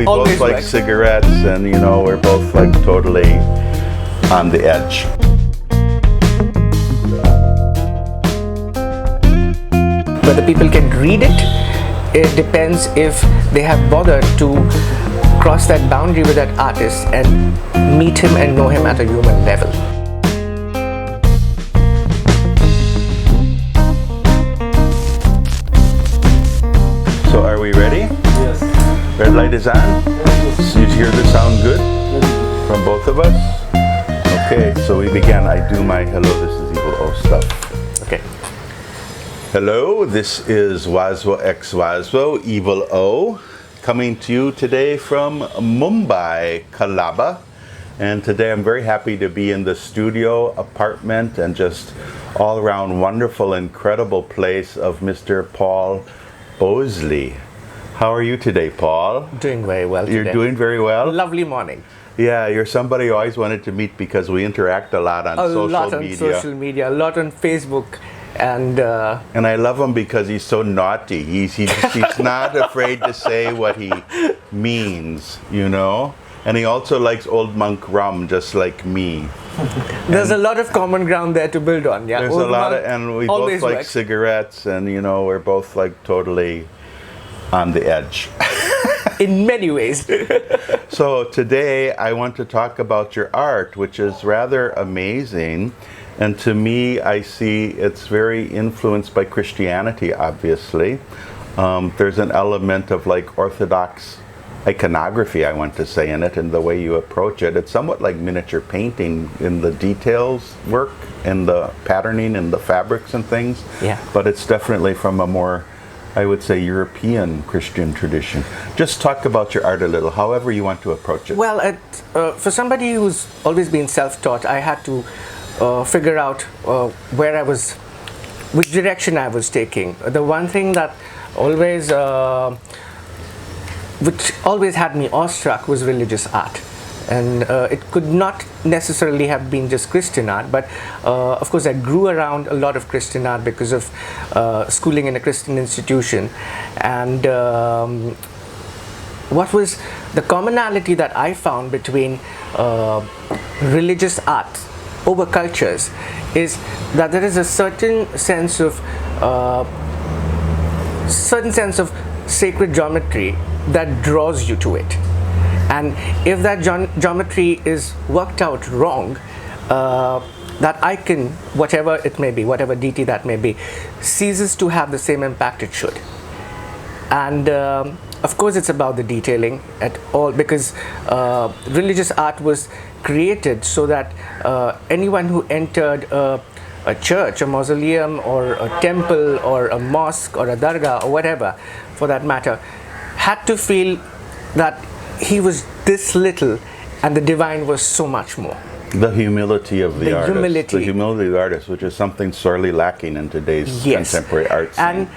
we Always both like works. cigarettes, and you know, we're both like totally on the edge. Whether people can read it, it depends if they have bothered to cross that boundary with that artist and meet him and know him at a human level. So are we ready? Yes. Red light is on? So you hear the sound good from both of us? Okay, so we begin. I do my hello, this is Evil O stuff. Okay. Hello, this is Waswo X Waswo, Evil O, coming to you today from Mumbai, Kalaba. And today I'm very happy to be in the studio apartment and just all around wonderful, incredible place of Mr. Paul Bhonsle. How are you today, Paul? Doing very well today. You're doing very well? Lovely morning. Yeah, you're somebody I always wanted to meet because we interact a lot on A social lot on media. social media, a lot on Facebook, and I love him because he's so naughty. He's not afraid to say what he means, you know? And he also likes old monk rum, just like me. there's a lot of common ground there to build on. Yeah, There's Old a lot monk of, and we both always like works. cigarettes, and you know, we're both like totally on the edge. In many ways. So today I want to talk about your art, which is rather amazing. And to me, I see it's very influenced by Christianity, obviously. There's an element of like Orthodox iconography, I want to say, in it, and the way you approach it. It's somewhat like miniature painting in the details work and the patterning and the fabrics and things. Yeah. But it's definitely from a more, I would say, European Christian tradition. Just talk about your art a little, however you want to approach it. Well, for somebody who's always been self-taught, I had to figure out which direction I was taking. The one thing that which always had me awestruck was religious art. And it could not necessarily have been just Christian art, but of course I grew around a lot of Christian art because of schooling in a Christian institution. And what was the commonality that I found between religious art over cultures is that there is a certain sense of sacred geometry that draws you to it. And if that geometry is worked out wrong, that icon, whatever it may be, whatever deity that may be, ceases to have the same impact it should. And of course it's about the detailing at all, because religious art was created so that anyone who entered a church, a mausoleum, or a temple, or a mosque, or a dargah, or whatever for that matter, had to feel that he was this little and the divine was so much more. The humility of the artist. Humility. The humility of the artist, which is something sorely lacking in today's contemporary art scene. And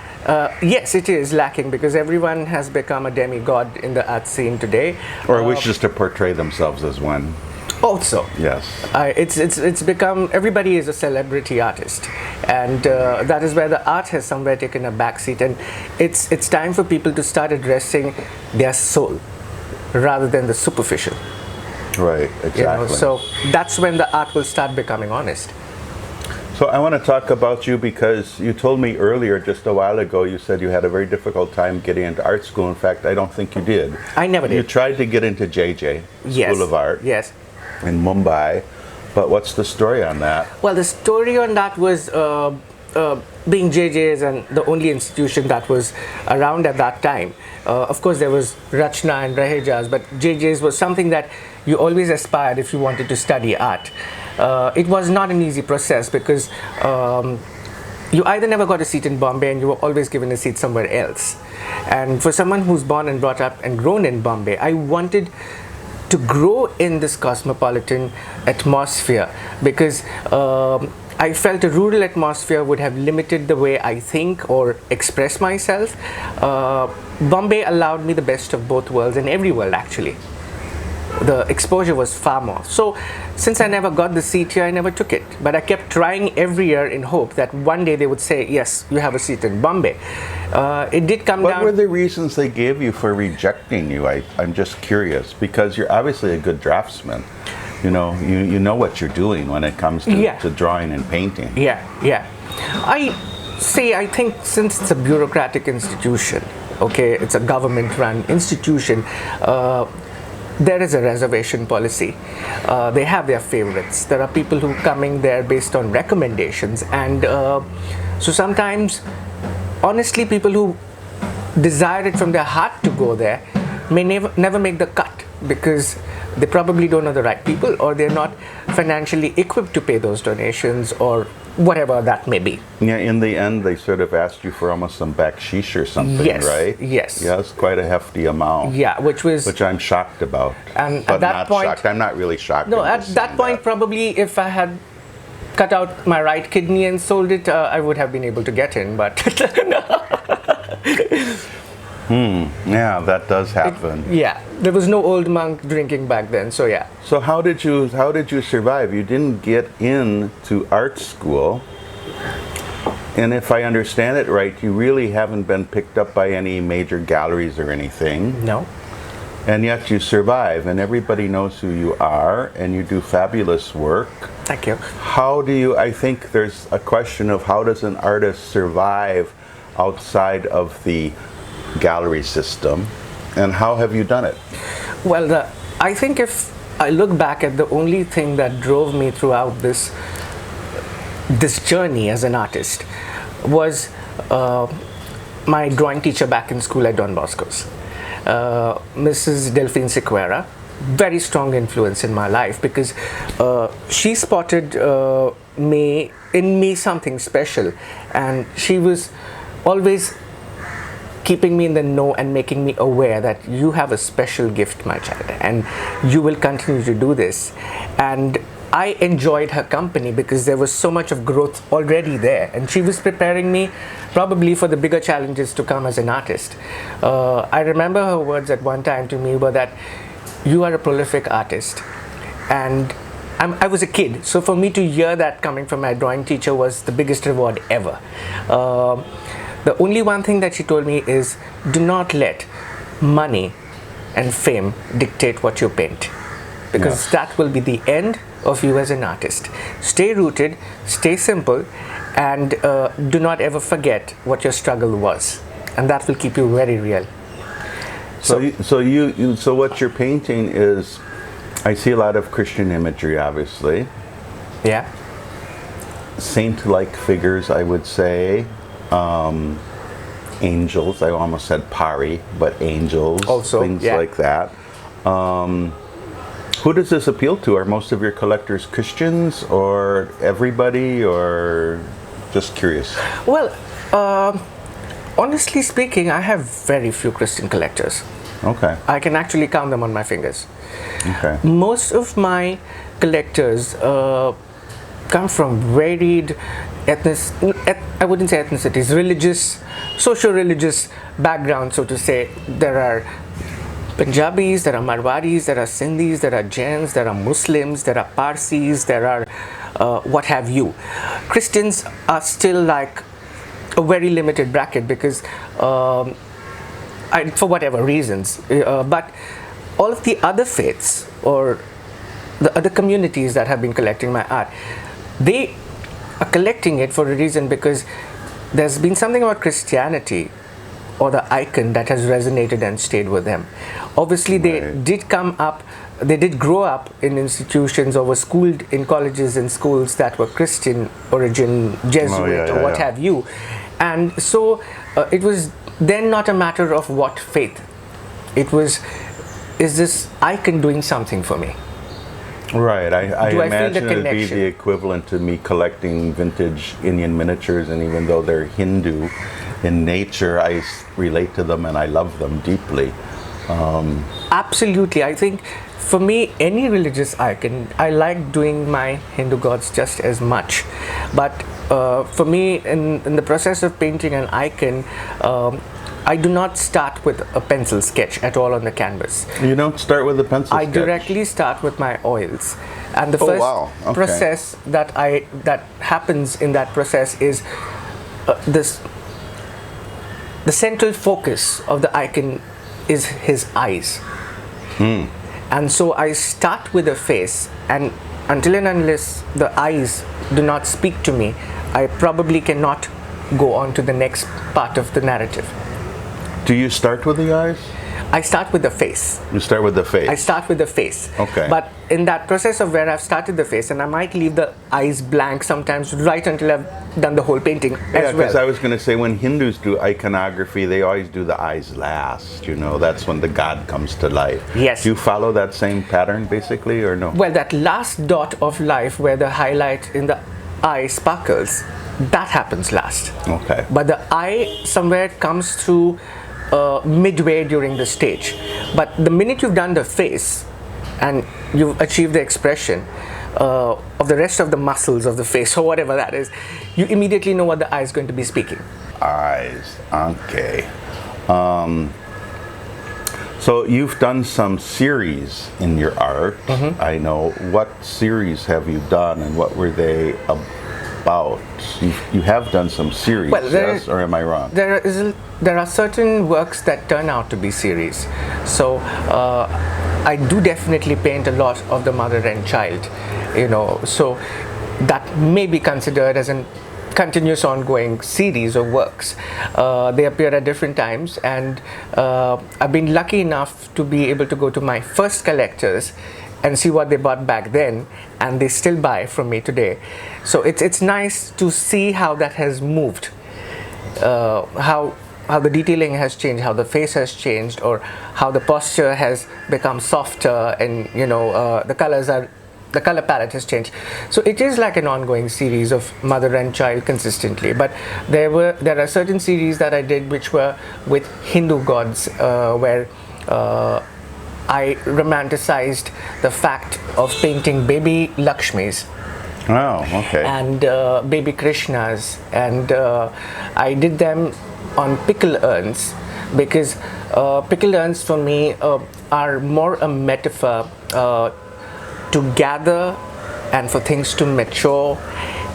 yes, it is lacking because everyone has become a demigod in the art scene today. Or wishes to portray themselves as one. Also, Yes. it's become, everybody is a celebrity artist, and that is where the art has somewhere taken a backseat, and it's time for people to start addressing their soul rather than the superficial. Right, exactly. You know, so that's when the art will start becoming honest. So I want to talk about you because you told me earlier, just a while ago, you said you had a very difficult time getting into art school. In fact, I don't think you did. I never You did. tried to get into JJ, Yes. School of Art, Yes. in Mumbai. But what's the story on that? Well, the story on that was being JJ's and the only institution that was around at that time. Of course, there was Rachna and Rahejas, but JJ's was something that you always aspired if you wanted to study art. It was not an easy process because you either never got a seat in Bombay and you were always given a seat somewhere else. And for someone who's born and brought up and grown in Bombay, I wanted to grow in this cosmopolitan atmosphere because I felt a rural atmosphere would have limited the way I think or express myself. Bombay allowed me the best of both worlds, and every world actually. the exposure was far more. So since I never got the seat here, I never took it. But I kept trying every year in hope that one day they would say, yes, you have a seat in Bombay. It did come What down. were the reasons they gave you for rejecting you? I'm just curious, because you're obviously a good draftsman. You know what you're doing when it comes to drawing and painting. Yeah. I think since it's a bureaucratic institution, okay, it's a government-run institution, there is a reservation policy. They have their favorites. There are people who coming there based on recommendations, and so sometimes, honestly, people who desire it from their heart to go there may never make the cut, because they probably don't know the right people, or they're not financially equipped to pay those donations, or whatever that may be. Yeah, in the end, they sort of asked you for almost some backsheesh or something, Yes, right? yes. Yeah, it's quite a hefty amount. Yeah, which I'm shocked about. And but at that not point, shocked. I'm not really shocked. no, I'm at just that saying point, probably if I had cut out my right kidney and sold it, I would have been able to get in. But yeah, that does happen. yeah, there was no old monk drinking back then. So yeah. So how did you survive? You didn't get into art school, and if I understand it right, you really haven't been picked up by any major galleries or anything. No. And yet you survive, and everybody knows who you are, and you do fabulous work. Thank you. I think there's a question of how does an artist survive outside of the gallery system, and how have you done it? Well, I think if I look back at the only thing that drove me throughout this journey as an artist was my drawing teacher back in school at Don Bosco's, Mrs. Delphine Sequeira. Very strong influence in my life, because she spotted in me something special, and she was always keeping me in the know and making me aware that you have a special gift, my child, and you will continue to do this. And I enjoyed her company because there was so much of growth already there, and she was preparing me probably for the bigger challenges to come as an artist. I remember her words at one time to me were that you are a prolific artist, and I was a kid, so for me to hear that coming from my drawing teacher was the biggest reward ever. The only one thing that she told me is, do not let money and fame dictate what you paint, because that will be the end of you as an artist. Stay rooted, stay simple, and do not ever forget what your struggle was, and that will keep you very real. So what you're painting is, I see a lot of Christian imagery, obviously. Yeah. Saint-like figures, I would say. Angels, I almost said pari, but angels, also, things like that. Who does this appeal to? Are most of your collectors Christians, or everybody, or just curious? Well, honestly speaking, I have very few Christian collectors. Okay. I can actually count them on my fingers. Okay. Most of my collectors come from varied I wouldn't say ethnicities, religious, socio-religious backgrounds, so to say. There are Punjabis, there are Marwaris, there are Sindhis, there are Jains, there are Muslims, there are Parsis, there are what have you. Christians are still like a very limited bracket, because for whatever reasons, but all of the other faiths or the other communities that have been collecting my art, they are collecting it for a reason, because there's been something about Christianity or the icon that has resonated and stayed with them. Obviously, they did grow up in institutions, or were schooled in colleges and schools that were Christian origin, Jesuit, or what have you. And so it was then not a matter of what faith. It was, is this icon doing something for me? Right. I imagine it would be connection? the equivalent to me collecting vintage Indian miniatures, and even though they're Hindu in nature, I relate to them and I love them deeply. Absolutely. I think for me, any religious icon, I like doing my Hindu gods just as much. But for me, in the process of painting an icon, I do not start with a pencil sketch at all on the canvas. You don't start with a pencil I sketch? directly start with my oils, and the Oh, first wow. Okay. process that happens in that process is the central focus of the icon is his eyes. And so I start with the face, and until and unless the eyes do not speak to me, I probably cannot go on to the next part of the narrative. Do you start with the eyes? I start with the face. You start with the face. I start with the face. Okay. But in that process of where I've started the face, and I might leave the eyes blank sometimes right until I've done the whole painting Yeah, as because well. I was going to say when Hindus do iconography, they always do the eyes last. You know, that's when the god comes to life. Yes. Do you follow that same pattern basically, or no? Well, that last dot of life where the highlight in the eye sparkles, that happens last. Okay. But the eye somewhere comes through midway during the stage. But the minute you've done the face and you've achieved the expression of the rest of the muscles of the face or whatever that is, you immediately know what the eye is going to be speaking. Eyes. Okay. So you've done some series in your art. I know. What series have you done, and what were they about? You have done some series, Well, yes, or am I wrong? There are certain works that turn out to be series. So I do definitely paint a lot of the mother and child, you know. So that may be considered as a continuous ongoing series of works. They appear at different times, and I've been lucky enough to be able to go to my first collectors and see what they bought back then, and they still buy from me today. So it's nice to see how that has moved, how the detailing has changed, how the face has changed, or how the posture has become softer, and you know the color palette has changed. So it is like an ongoing series of mother and child consistently. But there are certain series that I did which were with Hindu gods, where I romanticized the fact of painting baby Lakshmis Oh, okay. and baby Krishnas, and I did them on pickle urns, because pickle urns for me are more a metaphor to gather and for things to mature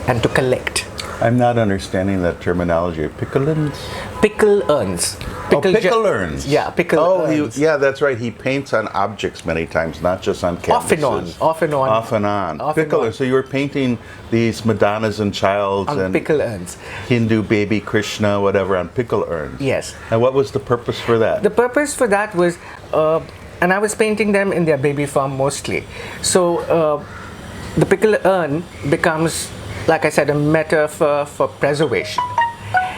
and to collect. I'm not understanding that terminology. Pickle-ins? Pickle urns. Pickle urns. Yeah, pickle urns. Yeah, that's right. He paints on objects many times, not just on canvases. Off and on. Off and on. Off and Pickle on. urns. So you were painting these Madonnas and Childs On and pickle urns. Hindu baby Krishna, whatever, on pickle urns. Yes. And what was the purpose for that? The purpose for that was, and I was painting them in their baby form mostly. So the pickle urn becomes, like I said, a metaphor for preservation.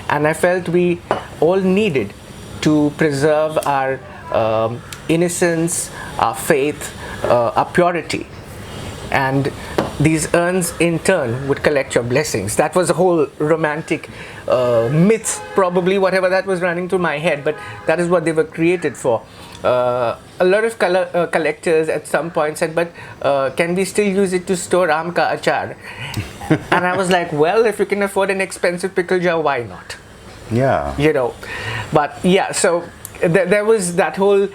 And I felt we all needed to preserve our innocence, our faith, our purity. And these urns in turn would collect your blessings. That was a whole romantic myth, probably, whatever that was running through my head, but that is what they were created for. A lot of collectors at some point said, but can we still use it to store aam ka achar? And I was like, well, if you can afford an expensive pickle jar, why not? Yeah. You know, but yeah, so there was that whole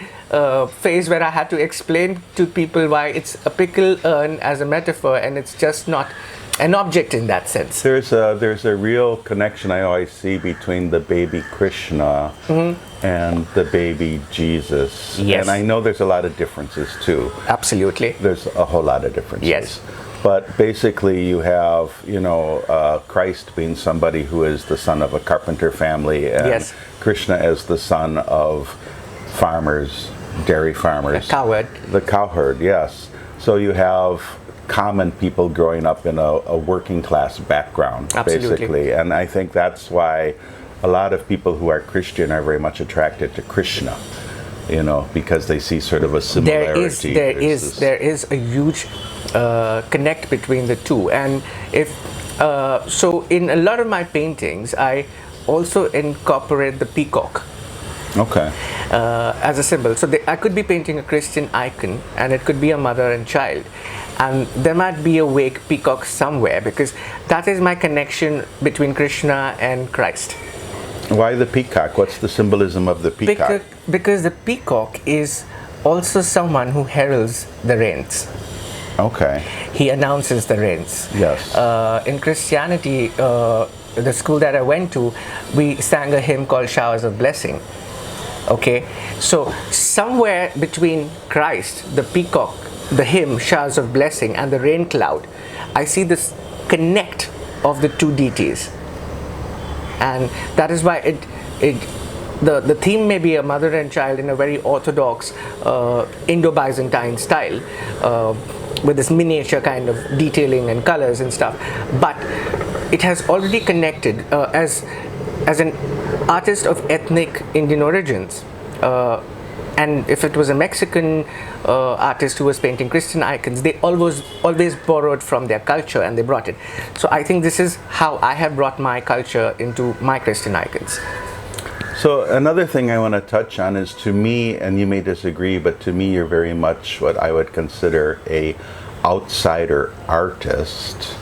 phase where I had to explain to people why it's a pickle urn as a metaphor, and it's just not an object in that sense. There's a real connection I always see between the baby Krishna and the baby Jesus. Yes. And I know there's a lot of differences too. Absolutely. There's a whole lot of differences. Yes. But basically you have, Christ being somebody who is the son of a carpenter family, and Yes. Krishna as the son of farmers, dairy farmers. A cowherd. The cowherd, yes. So you have common people growing up in a working class background, Absolutely. basically. And I think that's why a lot of people who are Christian are very much attracted to Krishna, because they see sort of a similarity. There is a huge connect between the two, and so in a lot of my paintings, I also incorporate the peacock. Okay. As a symbol. So I could be painting a Christian icon, and it could be a mother and child, and there might be a wake peacock somewhere, because that is my connection between Krishna and Christ. Why the peacock? What's the symbolism of the peacock? Because the peacock is also someone who heralds the rains. Okay. He announces the rains. Yes. In Christianity, the school that I went to, we sang a hymn called Showers of Blessing. Okay, so somewhere between Christ, the peacock, the hymn Showers of Blessing, and the rain cloud, I see this connect of the two deities. And that is why the theme may be a mother and child in a very orthodox Indo-Byzantine style, with this miniature kind of detailing and colors and stuff, but it has already connected as an artist of ethnic Indian origins, and if it was a Mexican artist who was painting Christian icons, they always borrowed from their culture and they brought it. So I think this is how I have brought my culture into my Christian icons. So another thing I want to touch on is, to me, and you may disagree, but to me you're very much what I would consider a outsider artist.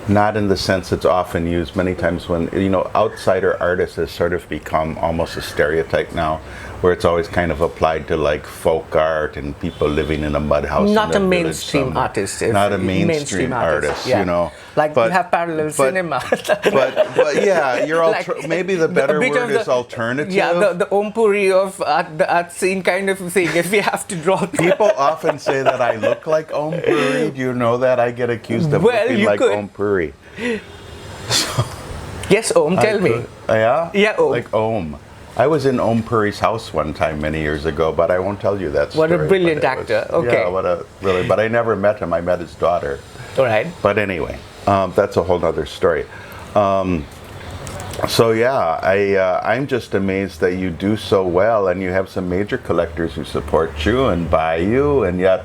Not in the sense it's often used many times when, outsider artist has sort of become almost a stereotype now, where it's always kind of applied to like folk art and people living in a mud house. Not a mainstream artist. Not a mainstream artist, yeah. Like you have parallel cinema. but yeah, you're like, maybe the better word is alternative. Yeah, the Om Puri of the art scene kind of thing. If we have to draw people often say that I look like Om Puri. Do you know that? I get accused of looking like Om Puri. So, yes, Om, tell me. Yeah? Yeah, Om. Like Om. I was in Om Puri's house one time many years ago, but I won't tell you that story. What a brilliant actor. Okay. Yeah, but I never met him. I met his daughter. All right. But anyway, that's a whole other story. So yeah, I'm just amazed that you do so well, and you have some major collectors who support you and buy you, and yet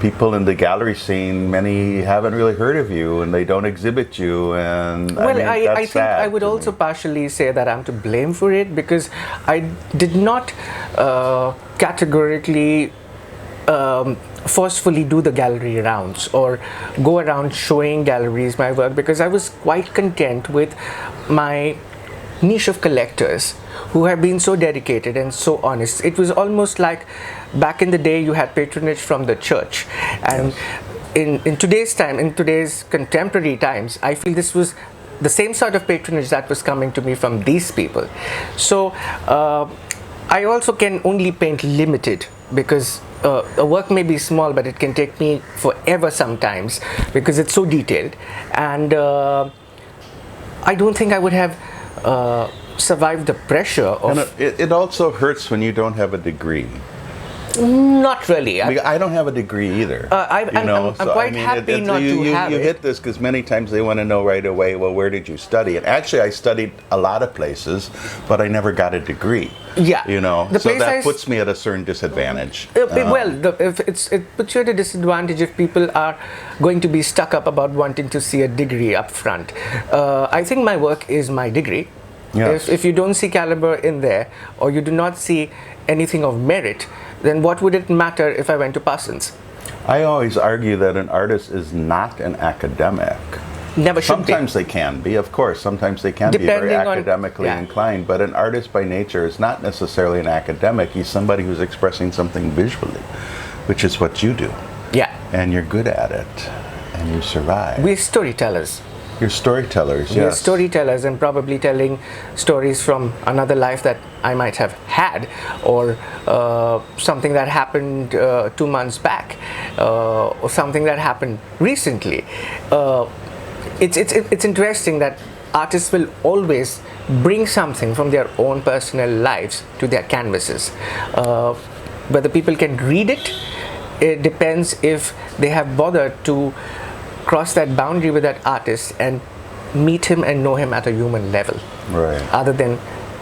people in the gallery scene, many haven't really heard of you, and they don't exhibit you. And well, I think sad I would also partially say that I'm to blame for it, because I did not categorically forcefully do the gallery rounds or go around showing galleries my work, because I was quite content with my niche of collectors who have been so dedicated and so honest. It was almost like back in the day you had patronage from the church, and in today's time, in today's contemporary times, I feel this was the same sort of patronage that was coming to me from these people. So I also can only paint limited, because a work may be small, but it can take me forever sometimes because it's so detailed, and I don't think I would have survived the pressure of... And it also hurts when you don't have a degree. Not really. I don't have a degree either. I'm quite happy not to have it. You hit this because many times they want to know right away, well, where did you study? And actually, I studied a lot of places, but I never got a degree. Yeah. So that puts me at a certain disadvantage. It puts you at a disadvantage if people are going to be stuck up about wanting to see a degree up front. I think my work is my degree. Yes. If you don't see caliber in there, or you do not see anything of merit, then what would it matter if I went to Parsons? I always argue that an artist is not an academic. Never should Sometimes they can be, of course. Sometimes they can be very academically inclined. But an artist by nature is not necessarily an academic. He's somebody who's expressing something visually, which is what you do. Yeah. And you're good at it. And you survive. We're storytellers. You're storytellers, yes. We're storytellers, and probably telling stories from another life that I might have had, or something that happened 2 months back, or something that happened recently. It's interesting that artists will always bring something from their own personal lives to their canvases. Whether people can read it, it depends if they have bothered to cross that boundary with that artist and meet him and know him at a human level, right? Other than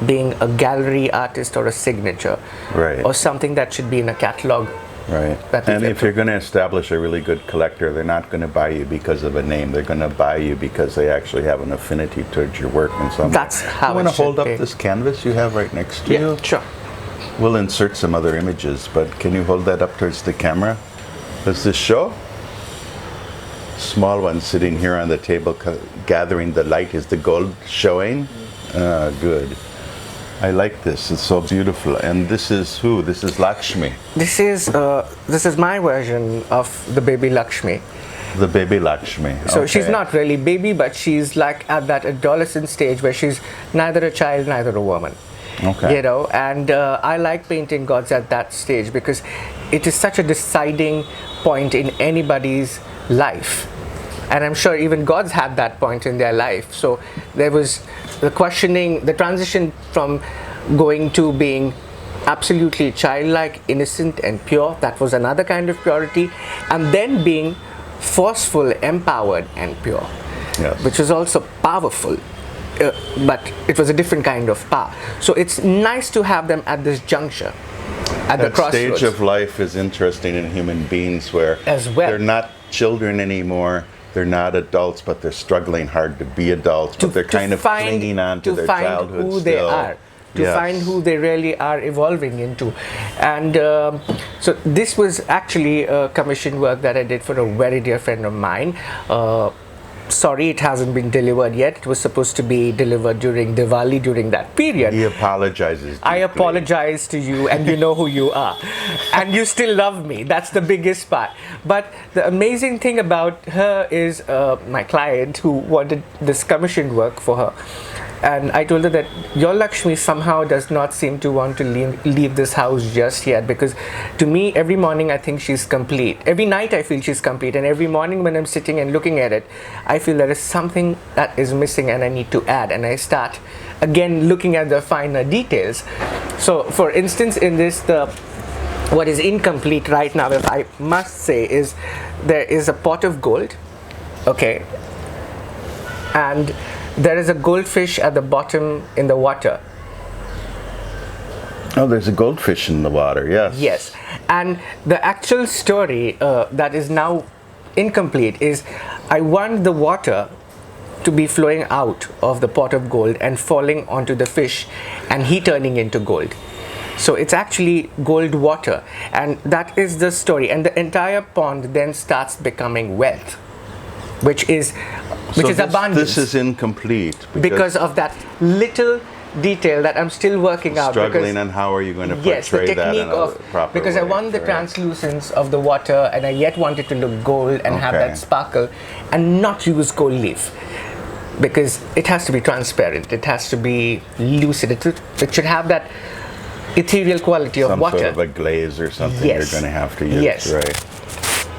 being a gallery artist or a signature, right? Or something that should be in a catalog, right? And if you're going to establish a really good collector, they're not going to buy you because of a name. They're going to buy you because they actually have an affinity towards your work in some way. That's how you want to hold up this canvas you have right next to you? Yeah, sure. We'll insert some other images, but can you hold that up towards the camera? Does this show? Small one sitting here on the table gathering the light. Is the gold showing? Good. I like this. It's so beautiful. And this is who? This is Lakshmi. This is my version of the baby Lakshmi. The baby Lakshmi. So Okay. she's not really baby, but she's like at that adolescent stage where she's neither a child, neither a woman. Okay. You know, and I like painting gods at that stage because it is such a deciding point in anybody's life. And I'm sure even gods had that point in their life. So there was the questioning, the transition from going to being absolutely childlike, innocent and pure, that was another kind of purity, and then being forceful, empowered and pure, Yes. which was also powerful. But it was a different kind of power. So it's nice to have them at this juncture, at the That crossroads. stage of life is interesting in human beings where As well. they're not children anymore. They're not adults, but they're struggling hard to be adults. But they're kind of clinging on to their childhood who still. they are, to Yes. find who they really are evolving into. And so this was actually a commission work that I did for a very dear friend of mine. Sorry, it hasn't been delivered yet. It was supposed to be delivered during Diwali, during that period. He apologizes. I deeply. apologize to you, and you know who you are. And you still love me. That's the biggest part. But the amazing thing about her is my client who wanted this commissioned work for her. And I told her that your Lakshmi somehow does not seem to want to leave this house just yet, because to me, every morning I think she's complete. Every night I feel she's complete. And every morning when I'm sitting and looking at it, I feel there is something that is missing and I need to add. And I start again looking at the finer details. So for instance, in this, what is incomplete right now, if I must say, is there is a pot of gold, okay, and there is a goldfish at the bottom in the water. Oh, there's a goldfish in the water, yes. Yes, and the actual story that is now incomplete is I want the water to be flowing out of the pot of gold and falling onto the fish and he turning into gold. So it's actually gold water, and that is the story, and the entire pond then starts becoming wealth, which is abundance. This is incomplete because of that little detail that I'm still working out. struggling, and how are you going to portray Yes, the that in technique a of, proper because way? I want the Right. translucence of the water, and I yet want it to look gold and have Okay. that sparkle, and not use gold leaf, because it has to be transparent, it has to be lucid, it should have that ethereal quality of Some water. sort of a glaze or something Yes. you're going to have to use, Yes. right?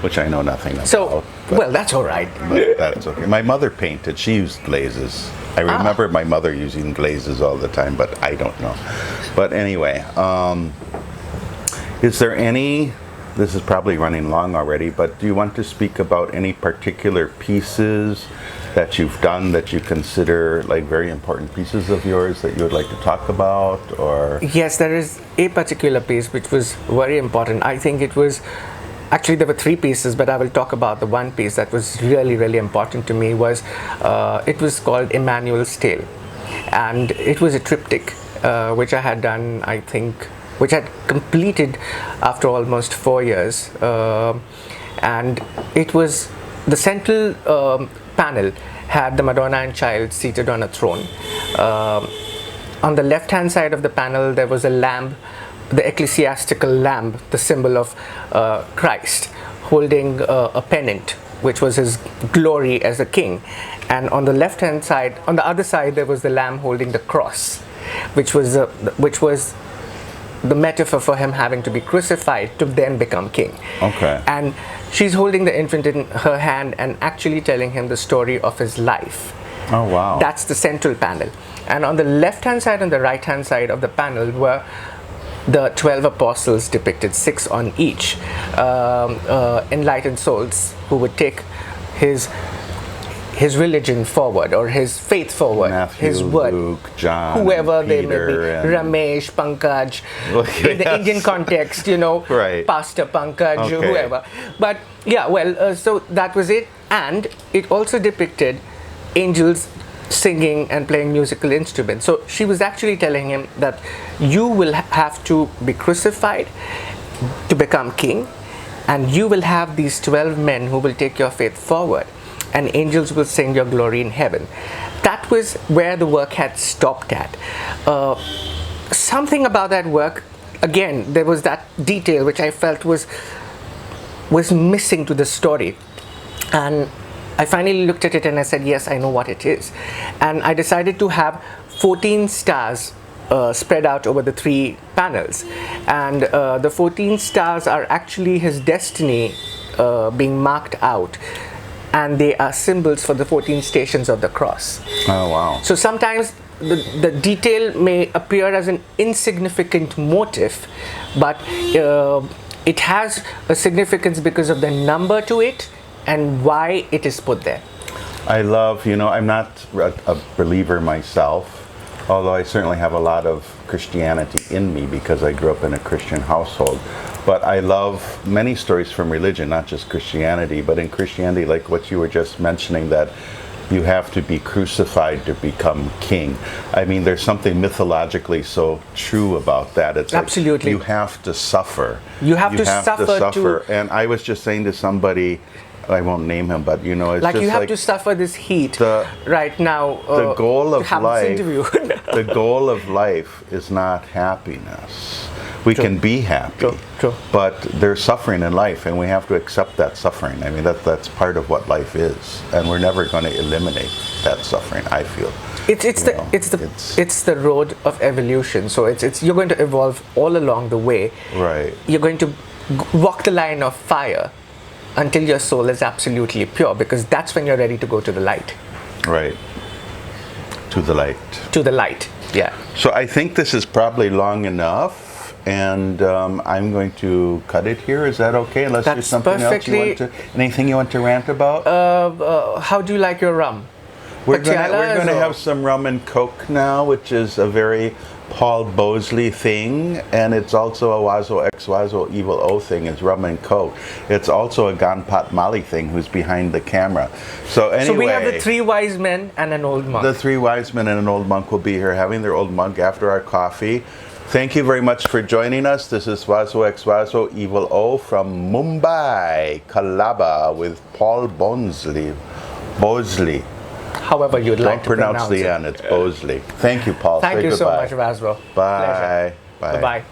Which I know nothing about. So, but- well, that's all right. but that's okay. My mother painted. She used glazes. I remember my mother using glazes all the time, but I don't know. But anyway, is there any, this is probably running long already, but do you want to speak about any particular pieces that you've done that you consider like very important pieces of yours that you would like to talk about? Or Yes, there is a particular piece which was very important. I think it was, actually there were three pieces, but I will talk about the one piece that was really, really important to me. It was called Emmanuel's Tale, and it was a triptych which I had done, I think, which I had completed after almost 4 years, and it was the central panel had the Madonna and Child seated on a throne. On the left hand side of the panel there was a lamb, the ecclesiastical lamb, the symbol of Christ, holding a pennant, which was his glory as a king. And on the left hand side, on the other side, there was the lamb holding the cross, which was the metaphor for him having to be crucified to then become king. Okay. And she's holding the infant in her hand and actually telling him the story of his life. oh wow, That's the central panel. And on the left hand side and the right hand side of the panel were the 12 apostles depicted, 6 on each, enlightened souls who would take his religion forward, or his faith forward, Matthew, his word, Luke, John, whoever and they may be, Peter, and- Ramesh, Pankaj, in the Yes. Indian context, Right. Pastor Pankaj, Okay. whoever. But yeah, well, so that was it, and it also depicted angels singing and playing musical instruments. So she was actually telling him that you will have to be crucified to become king, and you will have these 12 men who will take your faith forward, and angels will sing your glory in heaven. That was where the work had stopped at. something about that work, again, there was that detail which I felt was missing to the story. And I finally looked at it and I said, yes, I know what it is. And I decided to have 14 stars spread out over the 3 panels. And the 14 stars are actually his destiny being marked out. And they are symbols for the 14 stations of the cross. Oh, wow. So sometimes the detail may appear as an insignificant motif, but it has a significance because of the number to it and why it is put there. I love, I'm not a believer myself, although I certainly have a lot of Christianity in me because I grew up in a Christian household. But I love many stories from religion, not just Christianity, but in Christianity, like what you were just mentioning, that you have to be crucified to become king. I mean, there's something mythologically so true about that. It's absolutely. Like you have to suffer. You have to suffer. And I was just saying to somebody, I won't name him, but it's like just you have to suffer this heat right now. The goal of life. The goal of life is not happiness. We can be happy, but there's suffering in life, and we have to accept that suffering. I mean, that's part of what life is, and we're never going to eliminate that suffering, I feel. It's the road of evolution. So you're going to evolve all along the way. Right. You're going to walk the line of fire until your soul is absolutely pure, because that's when you're ready to go to the light. Right. To the light. To the light. Yeah. So I think this is probably long enough. And I'm going to cut it here. Is that okay? Unless there's something else you want to... Anything you want to rant about? How do you like your rum? We're going to have some rum and coke now, which is a very Paul Bhonsle thing. And it's also a Wazo X Wazo Evil O thing, is rum and coke. It's also a Ganpat Mali thing, who's behind the camera. So anyway... So we have the 3 wise men and an old monk. The 3 wise men and an old monk will be here having their old monk after our coffee. Thank you very much for joining us. This is Wazo X Wazo Evil O from Mumbai, Kalaba, with Paul Bhonsle. Bhonsle. However you'd like to pronounce the N, it's Bhonsle. Thank you, Paul. Thank you so much, Wazo. Bye. Bye. Bye. Bye.